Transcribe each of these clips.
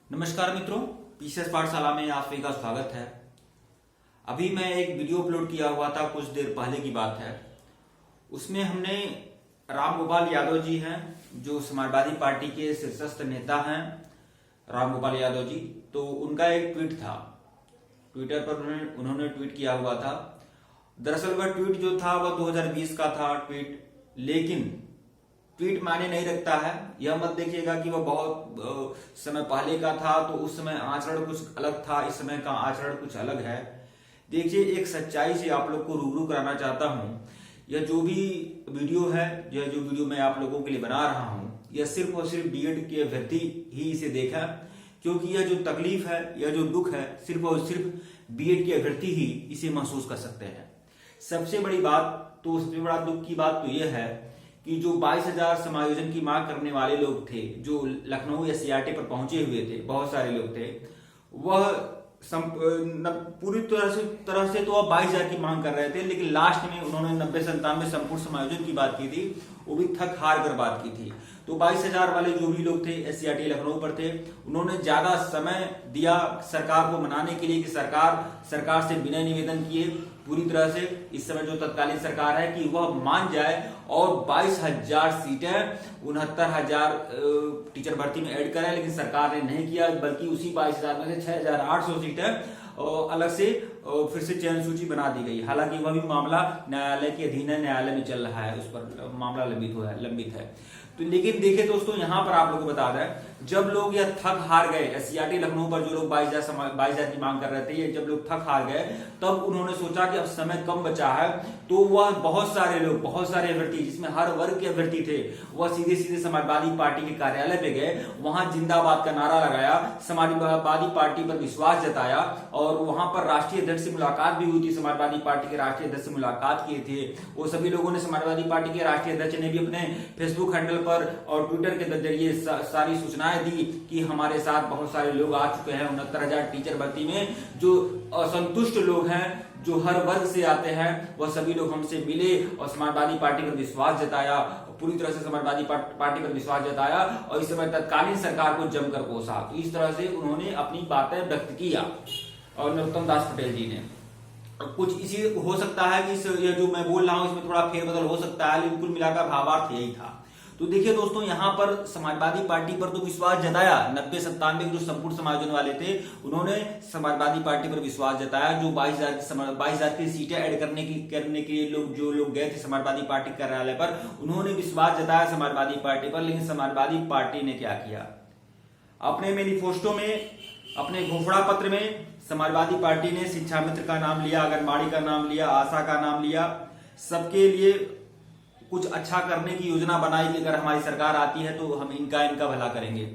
नमस्कार मित्रों, पीसीएस पाठशाला में आप सभी का स्वागत है। अभी मैं एक वीडियो अपलोड किया हुआ था, कुछ देर पहले की बात है। उसमें हमने राम गोपाल यादव जी हैं जो समाजवादी पार्टी के शीर्षस्थ नेता हैं, राम गोपाल यादव जी। तो उनका एक ट्वीट था, ट्विटर पर उन्होंने ट्वीट किया हुआ था। दरअसल वह ट्वीट जो था वह 2020 का था ट्वीट, लेकिन ट्वीट मायने नहीं रखता है। यह मत देखिएगा कि वह बहुत समय पहले का था तो उस समय आचरण कुछ अलग था, इस समय का आचरण कुछ अलग है। देखिए, एक सच्चाई से आप लोग को रूबरू कराना चाहता हूं। यह जो भी वीडियो है, यह जो वीडियो मैं आप लोगों के लिए बना रहा हूं, यह सिर्फ और सिर्फ बीएड के अभ्यर्थी ही इसे देखा, क्योंकि यह जो तकलीफ है, यह जो दुख है, सिर्फ और सिर्फ बीएड के अभ्यर्थी ही इसे महसूस कर सकते हैं। सबसे बड़ी बात तो, सबसे बड़ा दुख की बात तो यह है कि जो 22,000 समायोजन की मांग करने वाले लोग थे, जो लखनऊ एससीईआरटी पर पहुंचे हुए थे, बहुत सारे लोग थे, वह पूरी तरह से तो अब 22,000 की मांग कर रहे थे, लेकिन लास्ट में उन्होंने 90-97 संपूर्ण समायोजन की बात की थी, वो भी थक हार कर बात की थी। तो 22,000 वाले जो भी लोग थे एससीईआरटी लखनऊ पर थे, उन्होंने ज्यादा समय दिया सरकार को मनाने के लिए कि सरकार से विनय निवेदन किए पूरी तरह से, इस समय जो तत्कालीन सरकार है, कि वह मान जाए और 22,000 सीटें 69,000 टीचर भर्ती में ऐड करें। लेकिन सरकार ने नहीं किया, बल्कि उसी 22,000 में से 6,800 सीटें अलग से फिर से चयन सूची बना दी गई। हालांकि वह भी मामला न्यायालय के अधीन है, न्यायालय में चल रहा है, उस पर मामला लंबित है। तो लेकिन देखिए दोस्तों, यहां पर आप लोगों को बता दें, जब लोग यह थक हार गए, एससीईआरटी लखनऊ पर जो लोग 22,000 की मांग कर रहे थे, ये जब लोग थक हार गए, तब उन्होंने सोचा कि अब समय कम बचा है, तो वह बहुत सारे लोग, बहुत सारे अभ्यर्थी, जिसमें हर वर्ग के अभ्यर्थी थे, वह सीधे सीधे समाजवादी पार्टी के कार्यालय पे गए, वहां जिंदाबाद का नारा लगाया, समाजवादी पार्टी पर विश्वास जताया, और वहां पर राष्ट्रीय अध्यक्ष से मुलाकात भी हुई थी। समाजवादी पार्टी के राष्ट्रीय अध्यक्ष से मुलाकात किए थे वो सभी लोगों ने। समाजवादी पार्टी के राष्ट्रीय अध्यक्ष ने भी अपने फेसबुक हैंडल पर और ट्विटर के जरिए सारी सूचनाएं दी कि हमारे साथ बहुत सारे लोग आ चुके हैं 69,000 टीचर भर्ती में। जो असंतुष्ट लोग हैं, जो हर वर्ग से आते हैं, वह सभी लोग हमसे मिले और समाजवादी पार्टी पर विश्वास जताया, पूरी तरह से समाजवादी पार्टी पर विश्वास जताया, और इस समय तत्कालीन सरकार को जमकर कोसा। तो इस तरह से उन्होंने अपनी बातें व्यक्त किया, और नरोत्तम दास पटेल जी ने कुछ इसी हो सकता है कि ये जो मैं बोल रहा हूं इसमें थोड़ा फेरबदल हो सकता है, लेकिन कुल मिलाकर भावार्थ यही था। तो देखिए दोस्तों, यहां पर समाजवादी पार्टी पर तो विश्वास जताया, 90-97 जो संपूर्ण समायोजन वाले थे, उन्होंने समाजवादी पार्टी पर विश्वास जताया। जो 22,000 की सीटें ऐड करने के लोग, जो लोग गए थे समाजवादी पार्टी कार्यालय पर, उन्होंने विश्वास जताया समाजवादी पार्टी पर। लेकिन समाजवादी पार्टी ने क्या किया, अपने मैनिफेस्टो में, अपने घोषणा पत्र में समाजवादी पार्टी ने शिक्षा मित्र का नाम लिया, आंगनबाड़ी का नाम लिया, आशा का नाम लिया, सबके लिए कुछ अच्छा करने की योजना बनाई कि अगर हमारी सरकार आती है तो हम इनका भला करेंगे।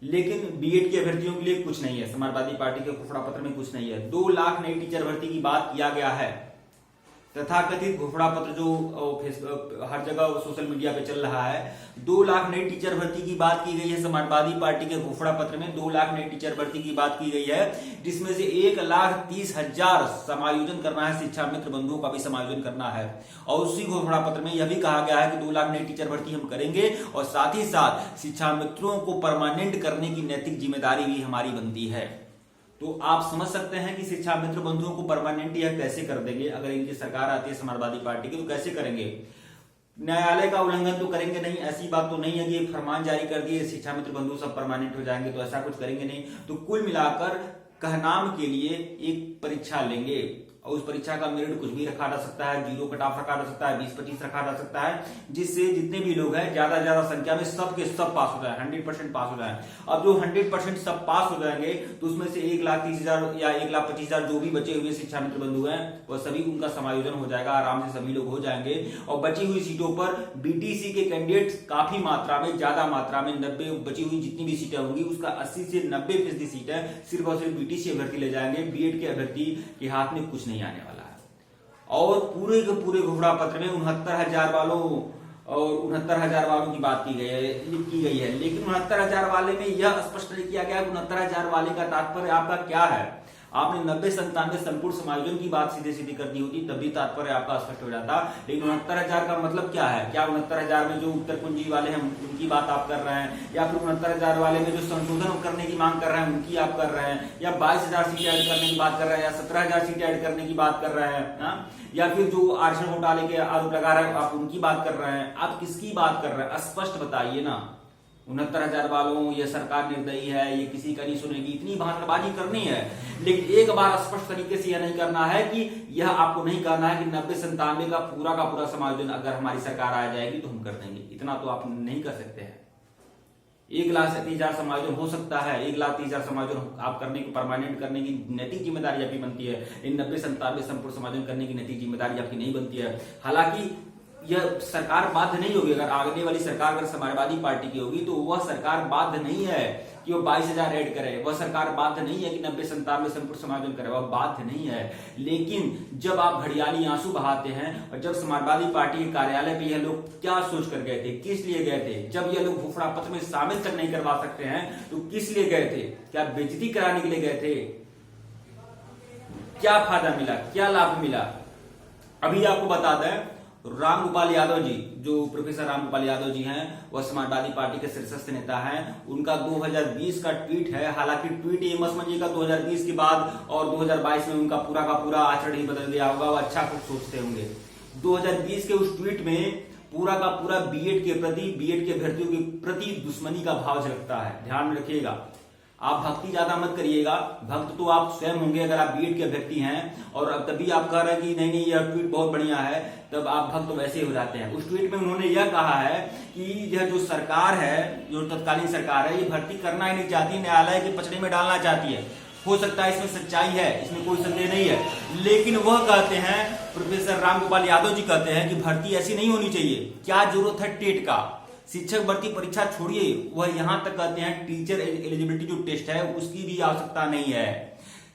लेकिन बीएड के अभ्यर्थियों के लिए कुछ नहीं है, समाजवादी पार्टी के घोषणा पत्र में कुछ नहीं है। 2 लाख नई टीचर भर्ती की बात किया गया है, तथाकथित घोषणा पत्र जो हर जगह सोशल मीडिया पे चल रहा है। 2 लाख नई टीचर भर्ती की बात की गई है समाजवादी पार्टी के घोषणा पत्र में, 2 लाख नई टीचर भर्ती की बात की गई है, जिसमें से 1,30,000 समायोजन करना है, शिक्षा मित्र बंधुओं का भी समायोजन करना है। और उसी घोषणा पत्र में यह भी कहा गया है कि 2 लाख नई टीचर भर्ती हम करेंगे, और साथ ही साथ शिक्षा मित्रों को परमानेंट करने की नैतिक जिम्मेदारी भी हमारी बनती है। तो आप समझ सकते हैं कि शिक्षा मित्र बंधुओं को परमानेंट यह कैसे कर देंगे। अगर इनकी सरकार आती है समाजवादी पार्टी की, तो कैसे करेंगे? न्यायालय का उल्लंघन तो करेंगे नहीं, ऐसी बात तो नहीं है कि फरमान जारी कर दिए शिक्षा मित्र बंधु सब परमानेंट हो जाएंगे, तो ऐसा कुछ करेंगे नहीं। तो कुल मिलाकर कहनाम के लिए एक परीक्षा लेंगे, और उस परीक्षा का मेरिट कुछ भी रखा जा सकता है, 0 कट ऑफ रखा जा सकता है, 20-25 रखा जा सकता है, जिससे जितने भी लोग हैं ज्यादा से ज्यादा संख्या में सब के सब पास हो जाए, 100% पास हो जाए। अब जो 100% सब पास हो जाएंगे, तो उसमें से 1,30,000 या 1,25,000 जो भी बचे हुए शिक्षा मित्र बंधु हैं, वह सभी उनका समायोजन हो जाएगा, आराम से सभी लोग हो जाएंगे। और बची हुई सीटों पर बीटीसी के कैंडिडेट काफी मात्रा में, ज्यादा मात्रा में, 90 बची हुई जितनी भी सीटें होंगी उसका 80 से 90% सीटें सिर्फ और सिर्फ बीटीसी अभ्यर्थी ले जाएंगे। बीएड के अभ्यर्थी के हाथ में कुछ नहीं आने वाला है। और पूरे के पूरे घोषणा पत्र में 69,000 वालों की बात की गई है, लेकिन 69,000 वाले में यह स्पष्ट नहीं किया गया 69,000 वाले का तात्पर्य आपका क्या है। आपने 90-97 संपूर्ण समायोजन की बात सीधे सीधी कर दी होती, तभी तात्पर्य आपका स्पष्ट हो जाता। लेकिन 69,000 का मतलब क्या है? क्या 69,000 में जो उत्तर कुंजी वाले हैं उनकी बात आप कर रहे हैं, या फिर 69,000 वाले में जो संशोधन करने की मांग कर रहे हैं उनकी आप कर रहे हैं, या 22,000 सीटें ऐड करने की बात कर रहे हैं, या 17,000 सीटें ऐड करने की बात कर रहे हैं, या फिर जो आरक्षण घोटाले के आरोप लगा रहे हैं आप उनकी बात कर रहे हैं? आप किसकी बात कर रहे हैं? स्पष्ट बताइए ना। 69,000 वालों, ये सरकार निर्दयी है, ये किसी का नहीं सुनेगी, इतनी भाषणबाजी करनी है, लेकिन एक बार स्पष्ट तरीके से यह नहीं करना है कि यह आपको नहीं करना है कि 90-97 का पूरा समायोजन अगर हमारी सरकार आ जाएगी तो हम कर देंगे। इतना तो आप नहीं कर सकते हैं। 1,30,000 समायोजन हो सकता है, 1,30,000 समायोजन आप करने की, परमानेंट करने की नैतिक जिम्मेदारी आपकी बनती है। इन 90-97 संपूर्ण समायोजन करने की नैतिक जिम्मेदारी आपकी नहीं बनती है। हालांकि यह सरकार बाध्य नहीं होगी, अगर आगे वाली सरकार अगर समाजवादी पार्टी की होगी तो वह सरकार बाध्य नहीं है कि वो 22,000 ऐड करे, वह सरकार बाध्य नहीं है कि 90-97 संपूर्ण समायोजन करे, वह बाध्य नहीं है। लेकिन जब आप घड़ियाली आंसू बहाते हैं, और जब समाजवादी पार्टी के कार्यालय पे यह लोग क्या सोच कर गए थे, किस लिए गए थे, जब यह लोग घोषणा पत्र में शामिल तक नहीं करवा सकते हैं तो किस लिए गए थे? क्या बेइज्जती कराने के लिए गए थे? क्या फायदा मिला, क्या लाभ मिला? अभी आपको बता दें, रामगोपाल यादव जी, जो प्रोफेसर रामगोपाल यादव जी हैं, वह समाजवादी पार्टी के शीर्षस्थ नेता हैं। उनका 2020 का ट्वीट है, हालांकि ट्वीट ये मत समझिएगा 2020 के बाद और 2022 में उनका पूरा का पूरा आचरण ही बदल गया होगा, वो अच्छा कुछ सोचते होंगे। 2020 के उस ट्वीट में पूरा का पूरा बीएड के प्रति, बीएड के अभ्यर्थियों के प्रति दुश्मनी का भाव झलकता है। ध्यान में रखिएगा, आप भक्ति ज्यादा मत करिएगा, भक्त तो आप स्वयं होंगे अगर आप बीएड के अभ्यर्थी हैं, और तभी आप कह रहे हैं कि नहीं यह ट्वीट बहुत बढ़िया है, तब आप भक्त वैसे ही हो जाते हैं। उस ट्वीट में उन्होंने यह कहा है कि यह जो सरकार है, जो तत्कालीन सरकार है, ये भर्ती करना ही नहीं चाहती, न्यायालय के पचड़े में डालना चाहती है। हो सकता है इसमें सच्चाई है, इसमें कोई संदेह नहीं है, लेकिन वह कहते हैं, प्रोफेसर रामगोपाल यादव जी कहते हैं कि भर्ती ऐसी नहीं होनी चाहिए। क्या जरूरत है टेट का? शिक्षक भर्ती परीक्षा छोड़िए, वह यहां तक कहते हैं टीचर एलिजिबिलिटी जो टेस्ट है उसकी भी आवश्यकता नहीं है।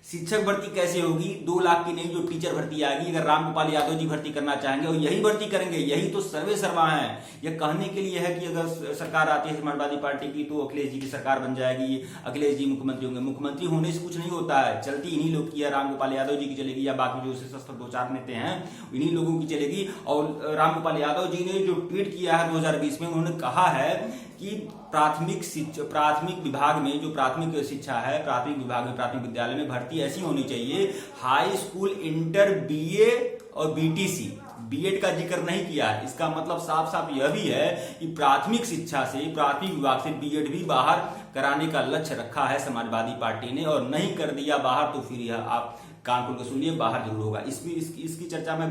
शिक्षक भर्ती कैसे होगी? 2 लाख की नहीं जो टीचर भर्ती आएगी, अगर रामगोपाल यादव जी भर्ती करना चाहेंगे और यही भर्ती करेंगे, यही तो सर्वे सर्वा है। यह कहने के लिए है कि अगर सरकार आती है समाजवादी पार्टी की तो अखिलेश जी की सरकार बन जाएगी, अखिलेश जी मुख्यमंत्री होंगे। मुख्यमंत्री होने से कुछ नहीं होता है, चलती इन्हीं लोग की है, रामगोपाल यादव जी की चलेगी, या बाकी जो शीर्षस्थ 2-4 नेता हैं इन्हीं लोगों की चलेगी। और रामगोपाल यादव जी ने जो ट्वीट किया है 2020 में, उन्होंने कहा है कि प्राथमिक विभाग में जो प्राथमिक शिक्षा है, प्राथमिक विभाग में, प्राथमिक विद्यालय में भर्ती ऐसी होनी चाहिए, हाई स्कूल, इंटर, बीए और बीटीसी। बीएड का जिक्र नहीं किया है। इसका मतलब साफ साफ यह भी है कि प्राथमिक शिक्षा से, प्राथमिक विभाग से बीएड भी बाहर कराने का लक्ष्य रखा है समाजवादी पार्टी ने, और नहीं कर दिया बाहर तो फिर यह आप कान खोल के सुनिए, बाहर जरूर होगा। इसकी चर्चा मैं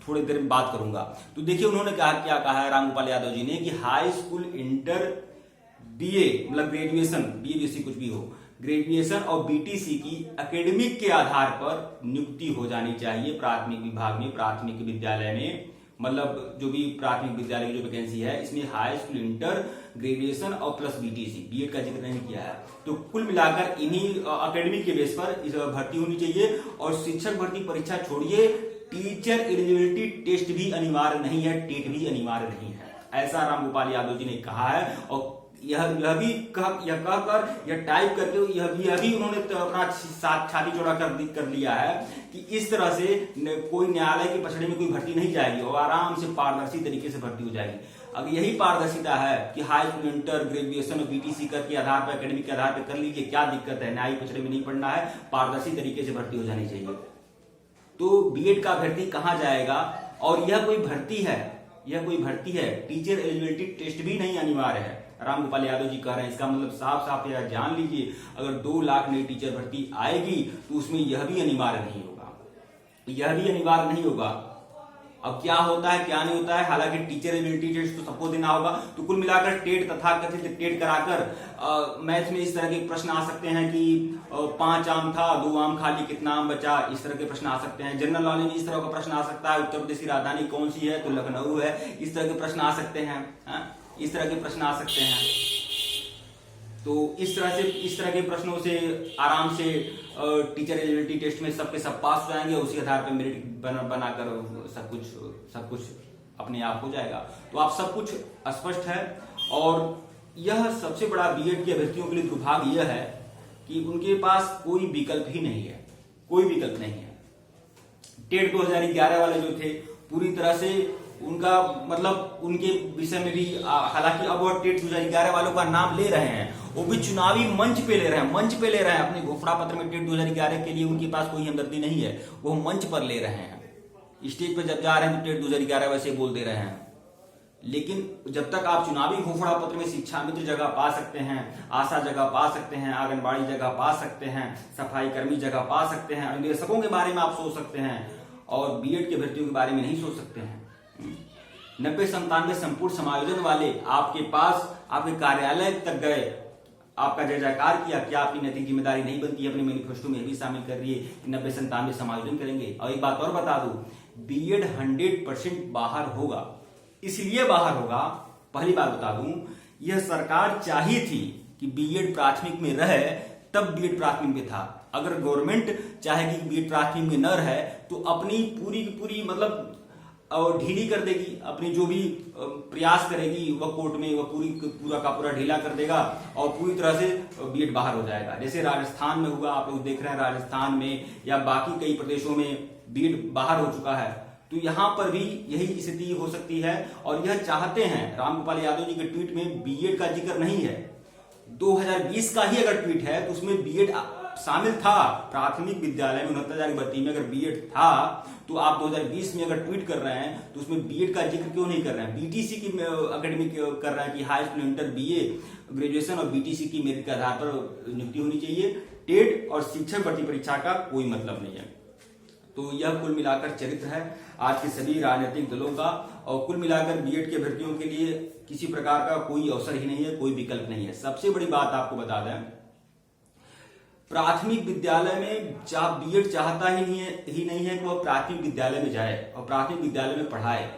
थोड़ी देर में बात करूंगा। तो देखिए उन्होंने क्या कहा है रामगोपाल यादव जी ने कि हाई स्कूल, इंटर, बीए मतलब ग्रेजुएशन, बीएससी कुछ भी हो, ग्रेजुएशन और बीटीसी की एकेडमिक के आधार पर नियुक्ति हो जानी चाहिए प्राथमिक विभाग में, प्राथमिक विद्यालय में। मतलब जो भी प्राथमिक विद्यालय की जो वैकेंसी है इसमें हाई स्कूल, इंटर, ग्रेजुएशन और प्लस बीटीसी, बीएड का जिक्र नहीं किया है। तो कुल मिलाकर इन्हीं एकेडमिक के बेस पर भर्ती होनी चाहिए। और शिक्षक भर्ती परीक्षा छोड़िए, टीचर एलिजिबिलिटी टेस्ट भी अनिवार्य नहीं है, टेट भी अनिवार्य नहीं है, ऐसा रामगोपाल यादव जी ने कहा है। और यह भी कहकर यह टाइप करके यह भी उन्होंने अपना छाती चौड़ा कर लिया है कि इस तरह से कोई न्यायालय के पछड़े में कोई भर्ती नहीं जाएगी और आराम से पारदर्शी तरीके से भर्ती हो जाएगी। अगर यही पारदर्शिता है कि हाई स्कूल, इंटर, ग्रेजुएशन और बीटीसी के आधार पर, एकेडमिक के आधार पर कर लीजिए, क्या दिक्कत है? न्यायिक पछड़े में नहीं पड़ना है, पारदर्शी तरीके से भर्ती हो जानी चाहिए। तो बीएड का भर्ती कहां जाएगा? और यह कोई भर्ती है, यह कोई भर्ती है, टीचर एलिजिबिलिटी टेस्ट भी नहीं अनिवार्य है, रामगोपाल यादव जी कह रहे हैं। इसका मतलब साफ साफ यह जान लीजिए, अगर 2 लाख नई टीचर भर्ती आएगी तो उसमें यह भी अनिवार्य नहीं होगा, यह भी अनिवार्य नहीं होगा। अब क्या होता है क्या नहीं होता है, हालांकि टीचर एलिजिबिलिटी टेस्ट तो सबको देना होगा। तो कुल मिलाकर टेट, तथा कथित टेट कराकर मैथ में इस तरह के प्रश्न आ सकते हैं कि 5 आम था, 2 आम खाली, कितना आम बचा, इस तरह के प्रश्न आ सकते हैं। जनरल नॉलेज में इस तरह का प्रश्न आ सकता है, उत्तर प्रदेश की राजधानी कौन सी है? तो लखनऊ है। इस तरह के प्रश्न आ सकते हैं, इस तरह के प्रश्न आ सकते हैं। तो इस तरह के प्रश्नों से आराम से टीचर एलिजिबिलिटी टेस्ट में सबके सब पास हो जाएंगे, उसी आधार पर मेरिट बनाकर सब कुछ अपने आप हो जाएगा। तो आप सब कुछ स्पष्ट है। और यह सबसे बड़ा बीएड के अभ्यर्थियों के लिए दुर्भाग्य यह है कि उनके पास कोई विकल्प ही नहीं है, कोई विकल्प नहीं है। टेट 2011 वाले जो थे पूरी तरह से उनका मतलब उनके विषय में भी हालांकि अब वो टेट 2011 वालों का नाम ले रहे हैं, वो भी चुनावी मंच पे ले रहे हैं अपने घोषणा पत्र में। टेट 2011 के लिए उनके पास कोई हमदर्दी नहीं है, वो मंच पर ले रहे हैं। स्टेज पर जब जा रहे हैं तो टेट 2011 वैसे बोल दे रहे हैं। लेकिन जब तक आप चुनावी घोषणा पत्र में शिक्षा मित्र जगह पा सकते हैं, आशा जगह पा सकते हैं, आंगनबाड़ी जगह पा सकते हैं, सफाई कर्मी जगह पा सकते हैं, निवेशकों के बारे में आप सोच सकते हैं और बीएड के भर्तियों के बारे में नहीं सोच सकते हैं। 90-97 संपूर्ण समायोजन वाले आपके पास आपके कार्यालय तक गए, आपका जय जयकार किया, क्या आपकी नैतिक जिम्मेदारी नहीं बनती है? अपने मैनिफेस्टो में भी शामिल कर रही है कि 90-97 समायोजन करेंगे। और एक बात और बता दूं, बीएड 100% बाहर होगा। इसलिए बाहर होगा, पहली बात बता दूं, यह सरकार चाही थी कि बीएड प्राथमिक में रहे, तब बीएड प्राथमिक में था। अगर गवर्नमेंट चाहेगी कि बीएड प्राथमिक में न रहे तो अपनी पूरी की पूरी मतलब और ढीली कर देगी, अपनी जो भी प्रयास करेगी वह कोर्ट में वह पूरा का पूरा ढीला कर देगा और पूरी तरह से बीएड बाहर हो जाएगा। जैसे राजस्थान में हुआ, आप लोग देख रहे हैं राजस्थान में या बाकी कई प्रदेशों में बीएड बाहर हो चुका है। तो यहां पर भी यही स्थिति हो सकती है और यह चाहते हैं। रामगोपाल यादव जी के ट्वीट में बीएड का जिक्र नहीं है। 2020 का ही अगर ट्वीट है तो उसमें बीएड शामिल था। प्राथमिक विद्यालय में 69,000 की भर्ती में अगर बीएड था तो आप 2020 में अगर ट्वीट कर रहे हैं तो उसमें बीएड का जिक्र क्यों नहीं कर रहे हैं? बीटीसी की अकेडमिक कर रहे हैं कि high school inter BA graduation और बीटीसी की मेरिट के आधार पर नियुक्ति होनी चाहिए। टेट और शिक्षक भर्ती परीक्षा का कोई मतलब नहीं है। तो यह कुल मिलाकर चरित्र है आज के सभी राजनीतिक दलों का और कुल मिलाकर बीएड के भर्तियों के लिए किसी प्रकार का कोई अवसर ही नहीं है, कोई विकल्प नहीं है। सबसे बड़ी बात आपको बता दें, प्राथमिक विद्यालय में बीएड चाहता ही नहीं है कि वह प्राथमिक विद्यालय में जाए और प्राथमिक विद्यालय में पढ़ाए।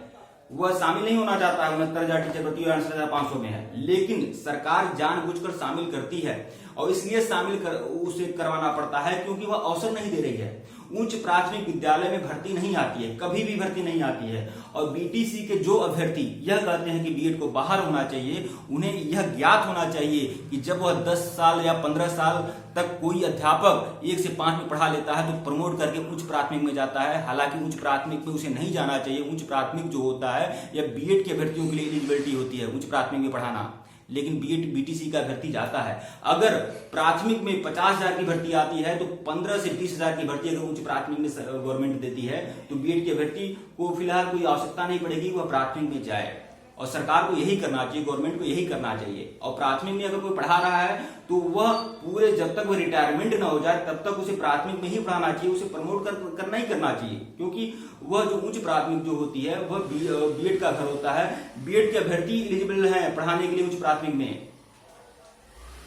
वह शामिल नहीं होना चाहता है। 69,000 टीचर भर्ती 68,500 में है, लेकिन सरकार जानबूझकर शामिल करती है और इसलिए उसे करवाना पड़ता है क्योंकि वह अवसर नहीं दे रही है। उच्च प्राथमिक विद्यालय में भर्ती नहीं आती है, कभी भी भर्ती नहीं आती है। और बीटीसी के जो अभ्यर्थी यह कहते हैं कि बीएड को बाहर होना चाहिए, उन्हें यह ज्ञात होना चाहिए कि जब वह 10 साल या 15 साल तक कोई अध्यापक 1 से 5 में पढ़ा लेता है तो प्रमोट करके उच्च प्राथमिक में जाता है। हालांकि उच्च प्राथमिक में उसे नहीं जाना चाहिए। उच्च प्राथमिक जो होता है यह बीएड के अभ्यर्थियों के लिए एलिजिबिलिटी होती है उच्च प्राथमिक में पढ़ाना, लेकिन बीटीसी का भर्ती जाता है। अगर प्राथमिक में 50,000 की भर्ती आती है तो 15 से 20,000 की भर्ती अगर उच्च प्राथमिक में गवर्नमेंट देती है तो बीएड के भर्ती को फिलहाल कोई आवश्यकता नहीं पड़ेगी, वह प्राथमिक में जाए। और सरकार को यही करना चाहिए, गवर्नमेंट को यही करना चाहिए। और प्राथमिक में अगर कोई पढ़ा रहा है तो वह पूरे जब तक वह रिटायरमेंट ना हो जाए तब तक उसे प्राथमिक में ही पढ़ाना चाहिए, उसे प्रमोट करना ही करना चाहिए। क्योंकि वह जो उच्च प्राथमिक जो होती है वह बीएड का घर होता है। बीएड के अभ्यर्थी एलिजिबल है पढ़ाने के लिए उच्च प्राथमिक में।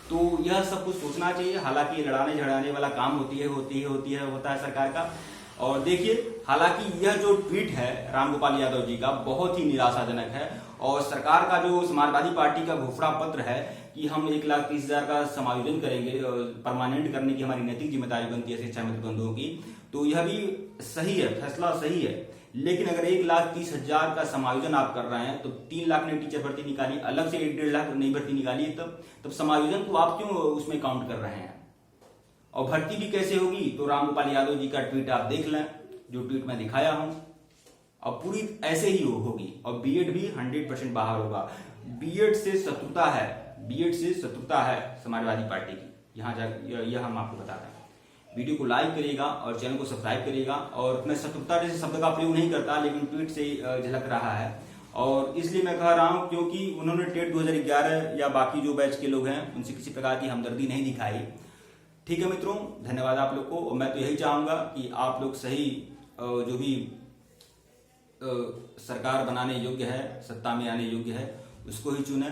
तो यह सब कुछ सोचना चाहिए। हालांकि लड़ाने झड़ाने वाला काम होता है सरकार का। और देखिए, हालांकि यह जो ट्वीट है रामगोपाल यादव जी का बहुत ही निराशाजनक है और सरकार का जो समाजवादी पार्टी का घोषणा पत्र है कि हम 1,30,000 का समायोजन करेंगे, परमानेंट करने की हमारी नैतिक जिम्मेदारी बनती है शिक्षा मित्र बंधुओं की, तो यह भी सही है, फैसला सही है। लेकिन अगर 1,30,000 का समायोजन आप कर रहे हैं तो 3 लाख ने टीचर भर्ती निकाली, अलग से 1.5 लाख नई भर्ती निकाली, तब समायोजन को आप क्यों उसमें काउंट कर रहे हैं? और भर्ती भी कैसे होगी? तो रामगोपाल यादव जी का ट्वीट आप देख लें, जो ट्वीट मैं दिखाया हूं, और पूरी ऐसे ही होगी। और बीएड भी 100% बाहर होगा। बीएड से शत्रुता है समाजवादी पार्टी की। यह हम आपको बता रहे हैं। वीडियो को लाइक करिएगा और चैनल को सब्सक्राइब करिएगा। और मैं शत्रुता जैसे शब्द का प्रयोग नहीं करता, लेकिन ट्वीट से झलक रहा है और इसलिए मैं कह रहा हूं क्योंकि उन्होंने टेट 2011 या बाकी जो बैच के लोग हैं उनसे किसी प्रकार की हमदर्दी नहीं दिखाई। ठीक है मित्रों, धन्यवाद आप लोग को। और मैं तो यही चाहूंगा कि आप लोग सही जो भी सरकार बनाने योग्य है, सत्ता में आने योग्य है, उसको ही चुने।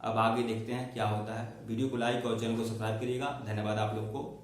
अब आगे देखते हैं क्या होता है। वीडियो को लाइक और चैनल को सब्सक्राइब करिएगा। धन्यवाद आप लोग को।